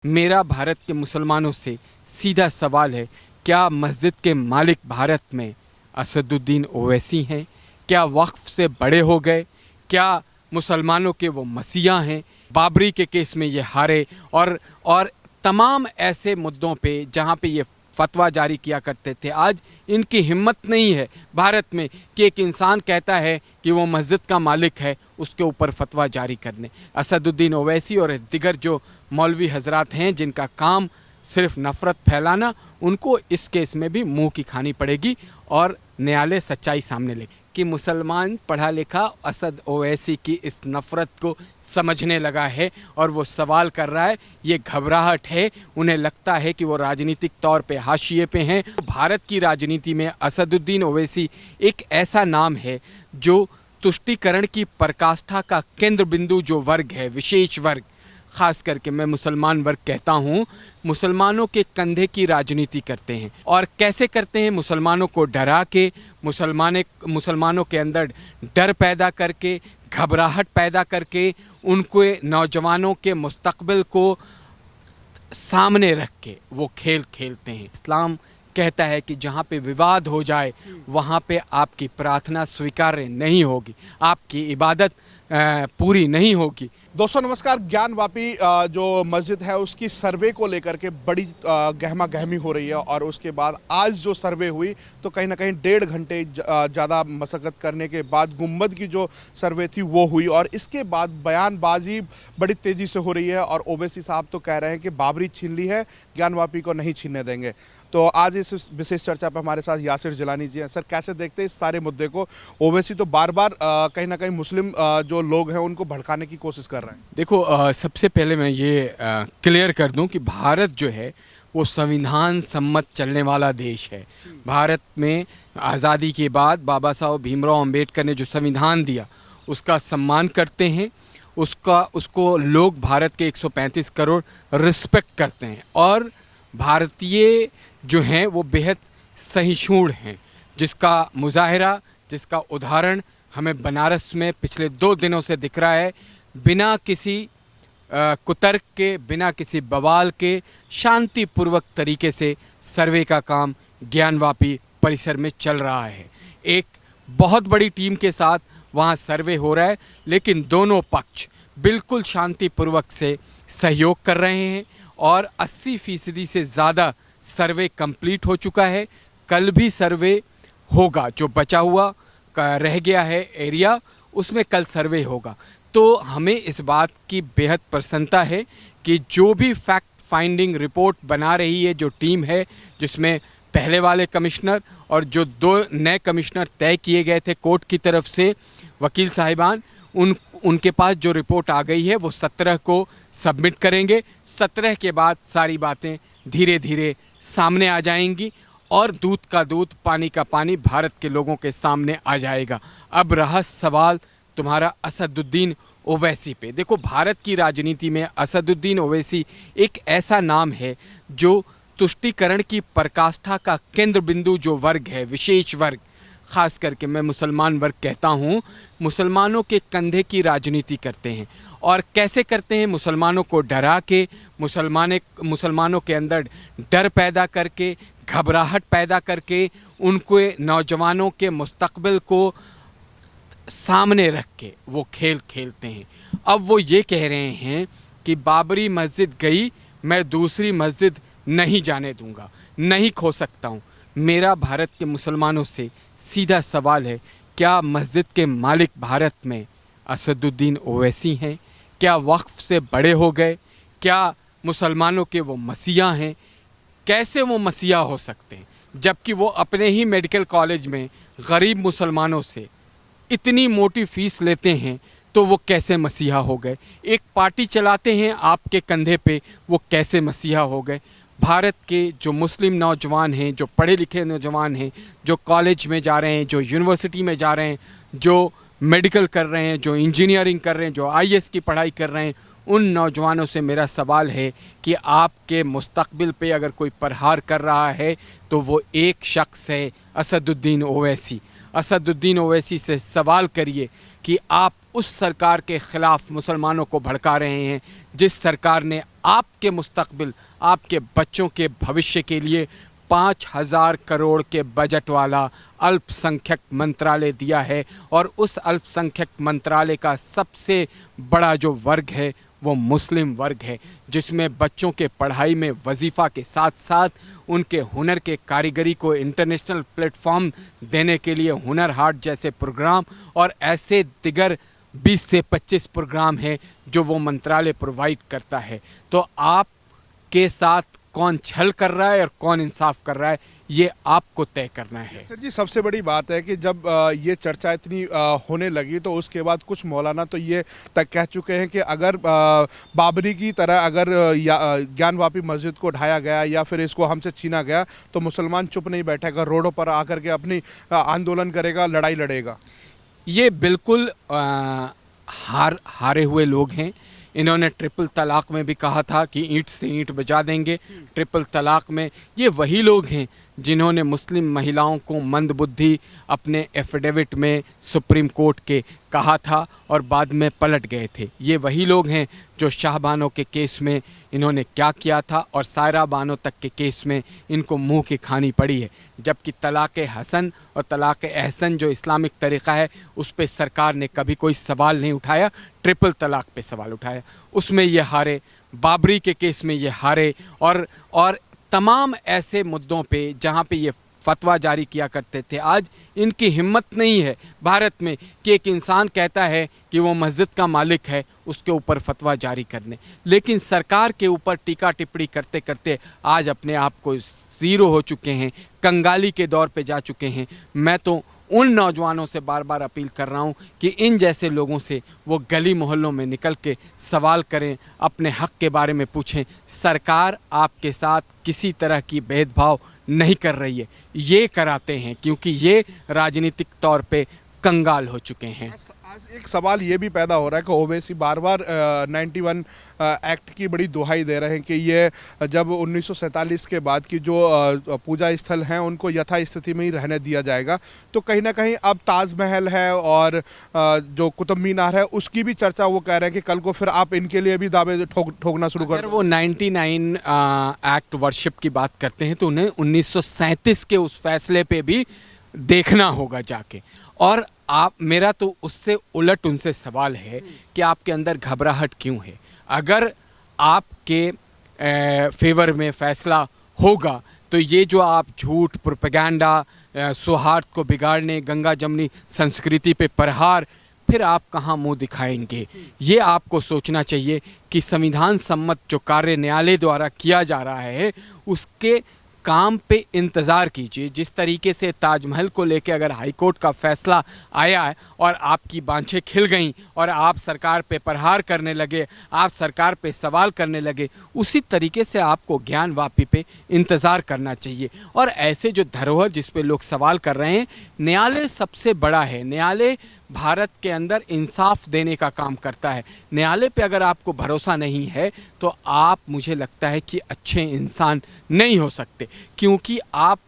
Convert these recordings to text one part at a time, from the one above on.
मेरा भारत के मुसलमानों से सीधा सवाल है, क्या मस्जिद के मालिक भारत में असदुद्दीन ओवैसी हैं? क्या वक्फ से बड़े हो गए? क्या मुसलमानों के वो मसीहा हैं? बाबरी के केस में ये हारे और तमाम ऐसे मुद्दों पे जहाँ पे ये फतवा जारी किया करते थे, आज इनकी हिम्मत नहीं है भारत में कि एक इंसान कहता है कि वो मस्जिद का मालिक है, उसके ऊपर फतवा जारी करने। असदुद्दीन ओवैसी और दिगर जो मौलवी हजरात हैं जिनका काम सिर्फ नफ़रत फैलाना, उनको इस केस में भी मुंह की खानी पड़ेगी और न्यायालय सच्चाई सामने लेगी कि मुसलमान पढ़ा लिखा असद ओवैसी की इस नफ़रत को समझने लगा है और वो सवाल कर रहा है। ये घबराहट है, उन्हें लगता है कि वो राजनीतिक तौर पे हाशिए पे हैं। भारत की राजनीति में असदुद्दीन ओवैसी एक ऐसा नाम है जो तुष्टीकरण की पराकाष्ठा का केंद्र बिंदु जो वर्ग है, विशेष वर्ग, ख़ास करके मैं मुसलमान वर्ग कहता हूँ, मुसलमानों के कंधे की राजनीति करते हैं। और कैसे करते हैं? मुसलमानों को डरा के, मुसलमानों के अंदर डर पैदा करके, घबराहट पैदा करके, उनके नौजवानों के मुस्तकबिल को सामने रख के वो खेल खेलते हैं। इस्लाम कहता है कि जहाँ पे विवाद हो जाए वहाँ पे आपकी प्रार्थना स्वीकार्य नहीं होगी, आपकी इबादत पूरी नहीं होगी। दोस्तों नमस्कार। ज्ञानवापी जो मस्जिद है उसकी सर्वे को लेकर के बड़ी गहमा गहमी हो रही है और उसके बाद आज जो सर्वे हुई तो कहीं ना कहीं 1.5 घंटे ज़्यादा मशक्क़त करने के बाद गुंबद की जो सर्वे थी वो हुई और इसके बाद बयानबाजी बड़ी तेज़ी से हो रही है और ओवैसी साहब तो कह रहे हैं कि बाबरी छीन ली है, ज्ञानवापी को नहीं छीनने देंगे। तो आज इस विशेष चर्चा पर हमारे साथ यासिर जिलानी जी हैं। सर, कैसे देखते हैं इस सारे मुद्दे को? ओवैसी तो बार बार कहीं ना कहीं मुस्लिम जो लोग हैं उनको भड़काने की कोशिश कर रहे हैं। देखो, सबसे पहले मैं ये क्लियर कर दूं कि भारत जो है वो संविधान सम्मत चलने वाला देश है। भारत में आज़ादी के बाद बाबा साहब भीमराव अंबेडकर ने जो संविधान दिया उसका सम्मान करते हैं, उसको लोग भारत के 135 करोड़ रिस्पेक्ट करते हैं और भारतीय जो हैं वो बेहद सहिष्णु हैं, जिसका मुजाहिरा, जिसका उदाहरण हमें बनारस में पिछले 2 दिनों से दिख रहा है। बिना किसी कुतर्क के, बिना किसी बवाल के, शांतिपूर्वक तरीके से सर्वे का काम ज्ञानवापी परिसर में चल रहा है। एक बहुत बड़ी टीम के साथ वहाँ सर्वे हो रहा है, लेकिन दोनों पक्ष बिल्कुल शांतिपूर्वक से सहयोग कर रहे हैं और 80% से ज़्यादा सर्वे कंप्लीट हो चुका है। कल भी सर्वे होगा, जो बचा हुआ रह गया है एरिया, उसमें कल सर्वे होगा। तो हमें इस बात की बेहद प्रसन्नता है कि जो भी फैक्ट फाइंडिंग रिपोर्ट बना रही है जो टीम है, जिसमें पहले वाले कमिश्नर और जो 2 नए कमिश्नर तय किए गए थे कोर्ट की तरफ से, वकील साहिबान, उनके पास जो रिपोर्ट आ गई है वो 17 को सबमिट करेंगे। 17 के बाद सारी बातें धीरे धीरे सामने आ जाएंगी और दूध का दूध, पानी का पानी भारत के लोगों के सामने आ जाएगा। अब रहा सवाल तुम्हारा असदुद्दीन ओवैसी पे। देखो, भारत की राजनीति में असदुद्दीन ओवैसी एक ऐसा नाम है जो तुष्टीकरण की पराकाष्ठा का केंद्र बिंदु जो वर्ग है, विशेष वर्ग, ख़ास करके मैं मुसलमान वर्ग कहता हूँ, मुसलमानों के कंधे की राजनीति करते हैं। और कैसे करते हैं? मुसलमानों को डरा के, मुसलमानों के अंदर डर पैदा करके, घबराहट पैदा करके, उनके नौजवानों के मुस्तकबिल को सामने रख के वो खेल खेलते हैं। अब वो ये कह रहे हैं कि बाबरी मस्जिद गई, मैं दूसरी मस्जिद नहीं जाने दूंगा, नहीं खो सकता हूँ। मेरा भारत के मुसलमानों से सीधा सवाल है, क्या मस्जिद के मालिक भारत में असदुद्दीन ओवैसी हैं? क्या वक्फ से बड़े हो गए? क्या मुसलमानों के वो मसीहा हैं? कैसे वो मसीहा हो सकते हैं जबकि वो अपने ही मेडिकल कॉलेज में गरीब मुसलमानों से इतनी मोटी फीस लेते हैं? तो वो कैसे मसीहा हो गए? एक पार्टी चलाते हैं आपके कंधे पे, वो कैसे मसीहा हो गए? भारत के जो मुस्लिम नौजवान हैं, जो पढ़े लिखे नौजवान हैं, जो कॉलेज में जा रहे हैं, जो यूनिवर्सिटी में जा रहे हैं, जो मेडिकल कर रहे हैं, जो इंजीनियरिंग कर रहे हैं, जो आईएएस की पढ़ाई कर रहे हैं, उन नौजवानों से मेरा सवाल है कि आपके मुस्तकबिल पे अगर कोई प्रहार कर रहा है तो वो एक शख्स है, असदुद्दीन ओवैसी। असदुद्दीन ओवैसी से सवाल करिए कि आप उस सरकार के ख़िलाफ़ मुसलमानों को भड़का रहे हैं जिस सरकार ने आपके मुस्तकबिल, आपके बच्चों के भविष्य के लिए 5,000 करोड़ के बजट वाला अल्पसंख्यक मंत्रालय दिया है। और उस अल्पसंख्यक मंत्रालय का सबसे बड़ा जो वर्ग है वो मुस्लिम वर्ग है, जिसमें बच्चों के पढ़ाई में वजीफ़ा के साथ साथ उनके हुनर के कारीगरी को इंटरनेशनल प्लेटफॉर्म देने के लिए हुनर हाट जैसे प्रोग्राम और ऐसे दिगर 20 से 25 प्रोग्राम हैं जो वो मंत्रालय प्रोवाइड करता है। तो आपके साथ कौन छल कर रहा है और कौन इंसाफ कर रहा है, ये आपको तय करना है। सर जी, सबसे बड़ी बात है कि जब ये चर्चा इतनी होने लगी तो उसके बाद कुछ मौलाना तो ये तक कह चुके हैं कि अगर बाबरी की तरह अगर ज्ञानवापी मस्जिद को ढाया गया या फिर इसको हमसे छीना गया तो मुसलमान चुप नहीं बैठेगा, रोडों पर आकर के अपनी आंदोलन करेगा, लड़ाई लड़ेगा। ये बिल्कुल हारे हुए लोग हैं। इन्होंने ट्रिपल तलाक में भी कहा था कि ईंट से ईंट बजा देंगे। ट्रिपल तलाक में ये वही लोग हैं जिन्होंने मुस्लिम महिलाओं को मंदबुद्धि अपने एफिडेविट में सुप्रीम कोर्ट के कहा था और बाद में पलट गए थे। ये वही लोग हैं जो शाहबानो के केस में इन्होंने क्या किया था और सायरा बानो तक के केस में इनको मुंह की खानी पड़ी है। जबकि तलाक़ हसन और तलाक़ एहसन जो इस्लामिक तरीक़ा है उस पर सरकार ने कभी कोई सवाल नहीं उठाया, ट्रिपल तलाक पे सवाल उठाया, उसमें ये हारे। बाबरी के केस में ये हारे और तमाम ऐसे मुद्दों पे जहाँ पे ये फतवा जारी किया करते थे। आज इनकी हिम्मत नहीं है भारत में कि एक इंसान कहता है कि वो मस्जिद का मालिक है, उसके ऊपर फतवा जारी करने। लेकिन सरकार के ऊपर टीका टिप्पणी करते करते आज अपने आप को ज़ीरो हो चुके हैं, कंगाली के दौर पे जा चुके हैं। मैं तो उन नौजवानों से बार बार अपील कर रहा हूँ कि इन जैसे लोगों से वो गली मोहल्लों में निकल के सवाल करें, अपने हक़ के बारे में पूछें। सरकार आपके साथ किसी तरह की भेदभाव नहीं कर रही है, ये कराते हैं क्योंकि ये राजनीतिक तौर पे कंगाल हो चुके हैं। आज एक सवाल ये भी पैदा हो रहा है कि ओवैसी बार बार 91 एक्ट की बड़ी दुहाई दे रहे हैं कि ये जब 1947 के बाद की जो पूजा स्थल हैं उनको यथास्थिति में ही रहने दिया जाएगा। तो कहीं ना कहीं अब ताजमहल है और जो कुतुब मीनार है उसकी भी चर्चा वो कह रहे हैं कि कल को फिर आप इनके लिए भी दावे ठोकना शुरू कर। अगर वो 99 एक्ट वर्शिप की बात करते हैं तो उन्हें 1937 के उस फैसले पे भी देखना होगा जाके। और आप मेरा तो उससे उलट उनसे सवाल है कि आपके अंदर घबराहट क्यों है। अगर आपके फेवर में फैसला होगा तो ये जो आप झूठ, प्रोपेगेंडा, सौहार्द को बिगाड़ने, गंगा जमनी संस्कृति पे प्रहार, फिर आप कहाँ मुंह दिखाएंगे। ये आपको सोचना चाहिए कि संविधान सम्मत जो कार्य न्यायालय द्वारा किया जा रहा है उसके काम पे इंतज़ार कीजिए। जिस तरीके से ताजमहल को लेके अगर हाई कोर्ट का फैसला आया है और आपकी बाँछें खिल गईं और आप सरकार पे प्रहार करने लगे, आप सरकार पे सवाल करने लगे, उसी तरीके से आपको ज्ञान वापी पे इंतज़ार करना चाहिए। और ऐसे जो धरोहर जिस पे लोग सवाल कर रहे हैं, न्यायालय सबसे बड़ा है। न्यायालय भारत के अंदर इंसाफ देने का काम करता है। न्यायालय पे अगर आपको भरोसा नहीं है तो आप, मुझे लगता है कि अच्छे इंसान नहीं हो सकते, क्योंकि आप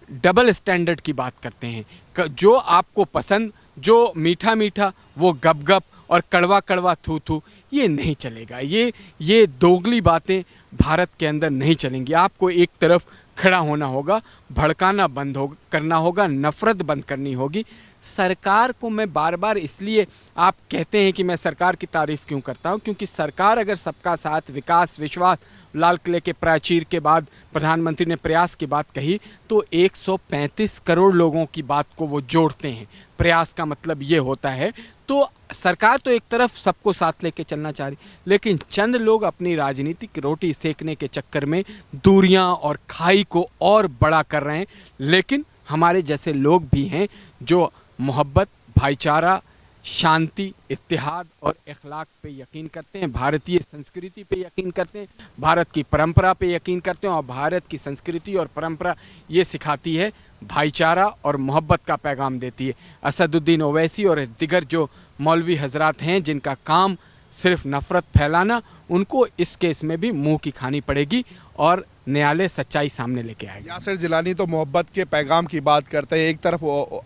डबल स्टैंडर्ड की बात करते हैं। जो आपको पसंद, जो मीठा मीठा वो गप गप और कड़वा कड़वा थू थू, ये नहीं चलेगा। ये दोगली बातें भारत के अंदर नहीं चलेंगी। आपको एक तरफ खड़ा होना होगा, भड़काना बंद करना होगा, नफ़रत बंद करनी होगी। सरकार को मैं बार बार, इसलिए आप कहते हैं कि मैं सरकार की तारीफ़ क्यों करता हूं, क्योंकि सरकार अगर सबका साथ, विकास, विश्वास, लाल किले के प्राचीर के बाद प्रधानमंत्री ने प्रयास की बात कही तो 135 करोड़ लोगों की बात को वो जोड़ते हैं। प्रयास का मतलब ये होता है। तो सरकार तो एक तरफ सबको साथ लेके चलना चाह रही, लेकिन चंद लोग अपनी राजनीतिक रोटी सेकने के चक्कर में दूरियां और खाई को और बड़ा कर रहे हैं। लेकिन हमारे जैसे लोग भी हैं जो मोहब्बत, भाईचारा, शांति, इत्तेहाद और इखलाक पे यकीन करते हैं, भारतीय संस्कृति पे यकीन करते हैं, भारत की परंपरा पे यकीन करते हैं। और भारत की संस्कृति और परंपरा ये सिखाती है, भाईचारा और मोहब्बत का पैगाम देती है। असदुद्दीन ओवैसी और दिगर जो मौलवी हजरात हैं जिनका काम सिर्फ नफ़रत फैलाना, उनको इस केस में भी मुंह की खानी पड़ेगी और न्यायालय सच्चाई सामने लेके आएगा। यासिर जिलानी तो मोहब्बत के पैगाम की बात करते हैं। एक तरफ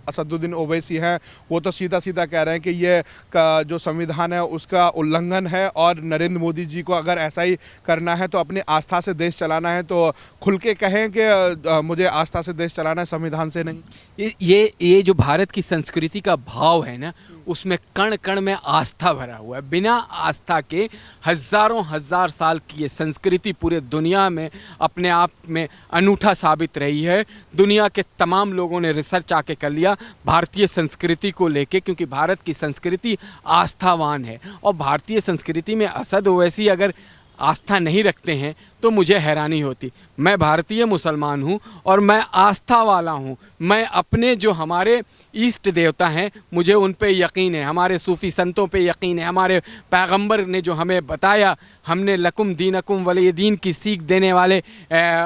असदुद्दीन ओवैसी हैं, वो तो सीधा सीधा कह रहे हैं कि ये जो संविधान है उसका उल्लंघन है और नरेंद्र मोदी जी को अगर ऐसा ही करना है तो अपनी आस्था से देश चलाना है तो खुल के कहें कि मुझे आस्था से देश चलाना है, संविधान से नहीं। ये जो भारत की संस्कृति का भाव है ना, उसमें कण कण में आस्था भरा हुआ है। बिना आस्था के हजारों हजार साल की ये संस्कृति पूरे दुनिया में अपने आप में अनूठा साबित रही है। दुनिया के तमाम लोगों ने रिसर्च आके कर लिया भारतीय संस्कृति को लेके, क्योंकि भारत की संस्कृति आस्थावान है। और भारतीय संस्कृति में असद ओवैसी अगर आस्था नहीं रखते हैं तो मुझे हैरानी होती। मैं भारतीय मुसलमान हूं और मैं आस्था वाला हूं। मैं अपने जो हमारे ईष्ट देवता हैं मुझे उन पे यकीन है, हमारे सूफ़ी संतों पे यकीन है, हमारे पैगंबर ने जो हमें बताया, हमने लकुम दीनकुम वलिय दीन की सीख देने वाले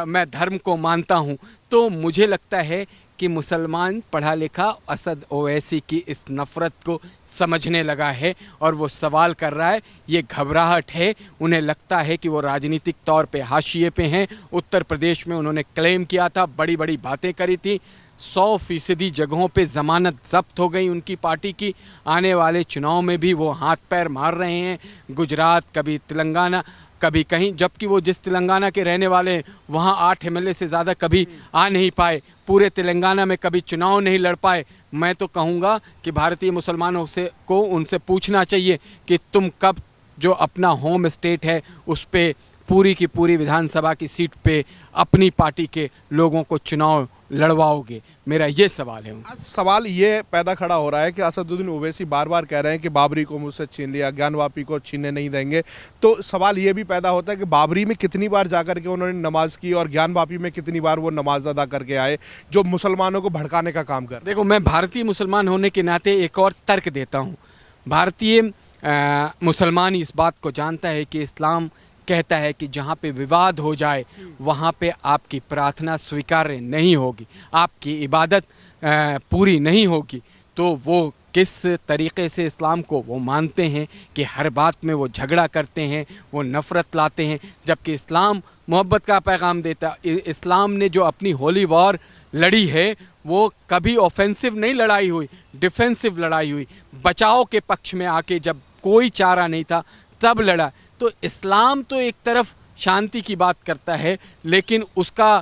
मैं धर्म को मानता हूं। तो मुझे लगता है कि मुसलमान पढ़ा लिखा असद ओवैसी की इस नफ़रत को समझने लगा है और वो सवाल कर रहा है। ये घबराहट है, उन्हें लगता है कि वो राजनीतिक तौर पे हाशिए पे हैं। उत्तर प्रदेश में उन्होंने क्लेम किया था, बड़ी बड़ी बातें करी थी, 100% जगहों पे ज़मानत ज़ब्त हो गई उनकी पार्टी की। आने वाले चुनाव में भी वो हाथ पैर मार रहे हैं, गुजरात, कभी तेलंगाना, कभी कहीं, जबकि वो जिस तेलंगाना के रहने वाले हैं वहाँ 8 MLA से ज़्यादा कभी आ नहीं पाए, पूरे तेलंगाना में कभी चुनाव नहीं लड़ पाए। मैं तो कहूँगा कि भारतीय मुसलमानों से को उनसे पूछना चाहिए कि तुम कब जो अपना होम स्टेट है उस पे पूरी की पूरी विधानसभा की सीट पे अपनी पार्टी के लोगों को चुनाव लड़वाओगे। मेरा ये सवाल है। आज सवाल ये पैदा खड़ा हो रहा है कि असदुद्दीन ओवैसी बार बार कह रहे हैं कि बाबरी को मुझसे छीन लिया, ज्ञानवापी को छीनने नहीं देंगे। तो सवाल ये भी पैदा होता है कि बाबरी में कितनी बार जाकर के उन्होंने नमाज की और ज्ञानवापी में कितनी बार वो नमाज अदा करके आए, जो मुसलमानों को भड़काने का काम कर। देखो, मैं भारतीय मुसलमान होने के नाते एक और तर्क देता हूँ। भारतीय मुसलमान इस बात को जानता है कि इस्लाम कहता है कि जहाँ पे विवाद हो जाए वहाँ पे आपकी प्रार्थना स्वीकार्य नहीं होगी, आपकी इबादत पूरी नहीं होगी। तो वो किस तरीक़े से इस्लाम को वो मानते हैं कि हर बात में वो झगड़ा करते हैं, वो नफ़रत लाते हैं, जबकि इस्लाम मोहब्बत का पैगाम देता। इस्लाम ने जो अपनी होली वॉर लड़ी है वो कभी ऑफेंसिव नहीं लड़ाई हुई, डिफेंसिव लड़ाई हुई। बचाव के पक्ष में आके जब कोई चारा नहीं था तब लड़ा। तो इस्लाम तो एक तरफ शांति की बात करता है, लेकिन उसका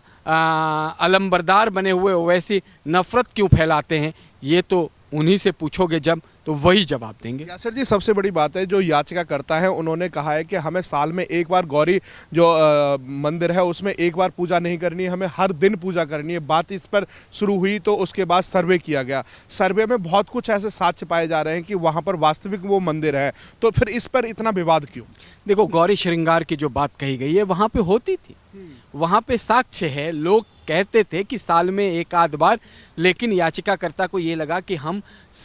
अलंबरदार बने हुए ओवैसी नफ़रत क्यों फैलाते हैं, ये तो उन्हीं से पूछोगे जब, तो वही जवाब देंगे। यासिर जी, सबसे बड़ी बात है जो याचिका करता है, उन्होंने कहा है कि हमें साल में एक बार गौरी जो मंदिर है उसमें एक बार पूजा नहीं करनी है, हमें हर दिन पूजा करनी है। बात इस पर शुरू हुई तो उसके बाद सर्वे किया गया। सर्वे में बहुत कुछ ऐसे साक्ष्य पाए जा रहे हैं कि वहाँ पर वास्तविक वो मंदिर है, तो फिर इस पर इतना विवाद क्यों? देखो, गौरी श्रृंगार की जो बात कही गई है वहाँ पे होती थी, वहाँ पे साक्ष्य है। लोग कहते थे कि साल में एक आध बार, लेकिन याचिकाकर्ता को ये लगा कि हम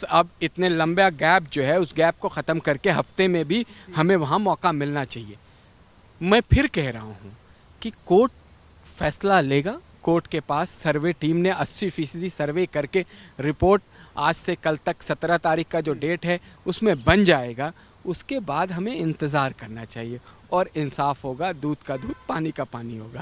अब इतने लंबा गैप जो है उस गैप को ख़त्म करके हफ्ते में भी हमें वहाँ मौका मिलना चाहिए। मैं फिर कह रहा हूँ कि कोर्ट फैसला लेगा। कोर्ट के पास सर्वे टीम ने 80% सर्वे करके रिपोर्ट आज से कल तक 17 तारीख का जो डेट है उसमें बन जाएगा। उसके बाद हमें इंतज़ार करना चाहिए और इंसाफ होगा, दूध का दूध पानी का पानी होगा।